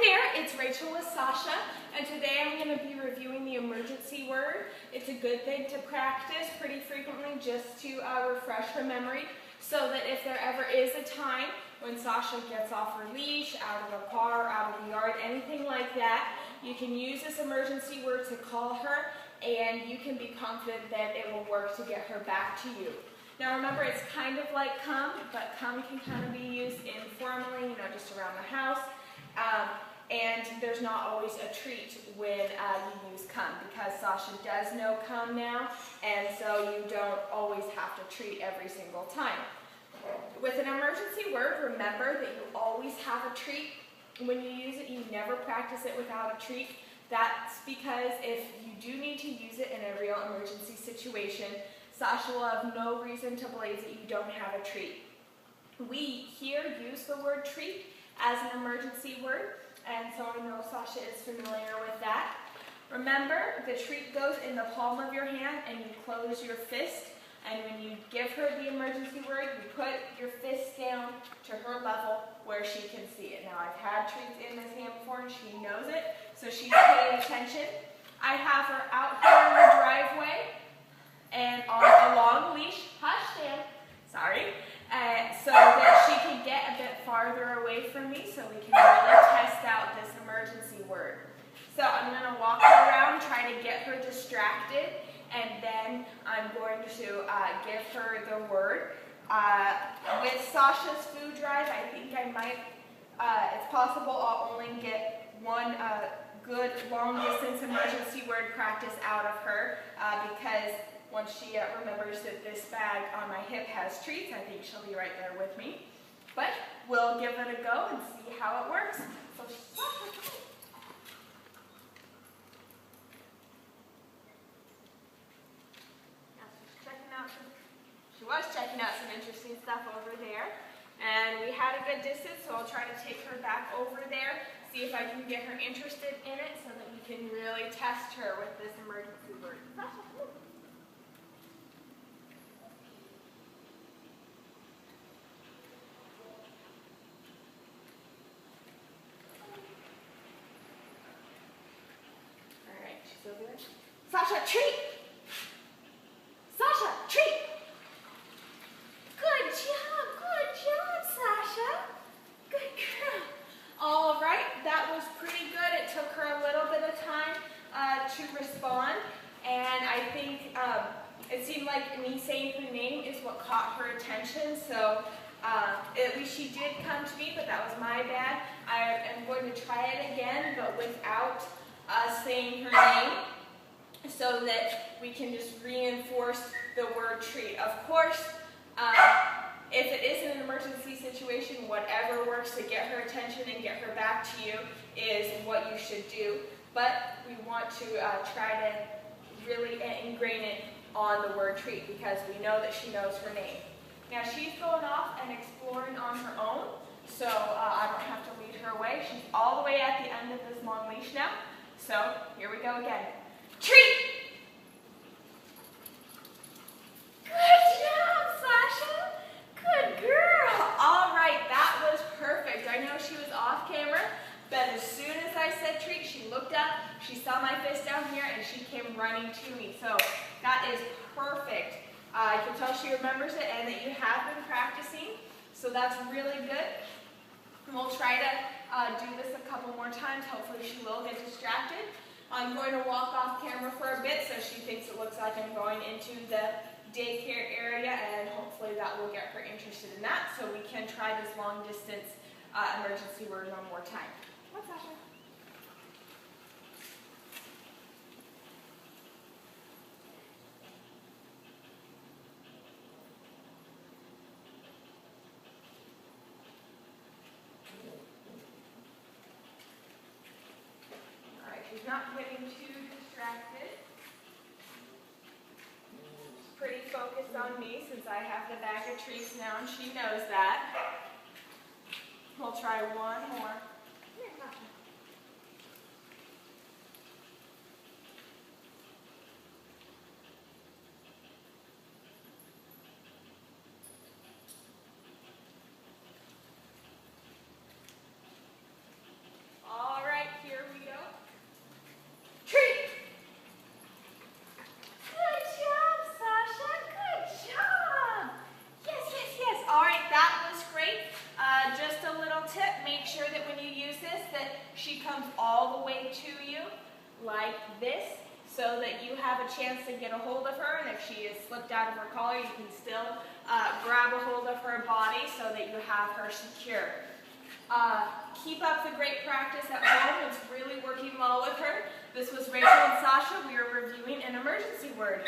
there, it's Rachel with Sasha, and today I'm going to be reviewing the emergency word. It's a good thing to practice pretty frequently just to refresh her memory, so that if there ever is a time when Sasha gets off her leash, out of the car, out of the yard, anything like that, you can use this emergency word to call her, and you can be confident that it will work to get her back to you. Now remember, it's kind of like come, but come can kind of be used informally, just around the house. And there's not always a treat when you use come, because Sasha does know come now, and so you don't always have to treat every single time. With an emergency word, remember that you always have a treat. When you use it, you never practice it without a treat. That's because if you do need to use it in a real emergency situation, Sasha will have no reason to believe that you don't have a treat. We here use the word treat as an emergency word, and so I know Sasha is familiar with that. Remember, the treat goes in the palm of your hand and you close your fist, and when you give her the emergency word, you put your fist down to her level where she can see it. Now, I've had treats in this hand before and she knows it, so she's paying attention. I have her out here in the driveway and on a long leash, so that she can get a bit farther away from me so we can really test out this emergency word. So I'm going to walk her around, try to get her distracted, and then I'm going to give her the word. With Sasha's food drive, I think I might, it's possible I'll only get one good long distance emergency word practice out of her because once she remembers that this bag on my hip has treats, I think she'll be right there with me. But we'll give it a go and see how it works. So, she was checking out some interesting stuff over there. And we had a good distance, so I'll try to take her back over there, see if I can get her interested in it so that we can really test her with this emergency word. Sasha, treat! Sasha, treat! Good job, Sasha. Good girl. All right, that was pretty good. It took her a little bit of time to respond, and I think it seemed like me saying her name is what caught her attention, so at least she did come to me, but that was my bad. I am going to try it again, but without saying her name, so that we can just reinforce the word treat. Of course, if it is an emergency situation, whatever works to get her attention and get her back to you is what you should do. But we want to try to really ingrain it on the word treat because we know that she knows her name. Now she's going off and exploring on her own, so I don't have to lead her away. She's all the way at the end of this long leash now. So here we go again. Treat! Good job, Sasha. Good girl. All right, that was perfect. I know she was off camera, but as soon as I said treat, she looked up, she saw my fist down here, and she came running to me. So that is perfect. I can tell she remembers it and that you have been practicing, so that's really good. And we'll try to do this a couple more times. Hopefully she will get distracted. I'm going to walk off camera for a bit so she thinks it looks like I'm going into the daycare area, and hopefully that will get her interested in that so we can try this long distance emergency word one more time. What's Sasha? She's not getting too distracted. She's pretty focused on me since I have the bag of treats now and she knows that. We'll try one more. Here, Sasha. All like this, so that you have a chance to get a hold of her, and if she is slipped out of her collar, you can still grab a hold of her body so that you have her secure. Keep up the great practice at home. It's really working well with her. This was Rachel and Sasha. We are reviewing an emergency word.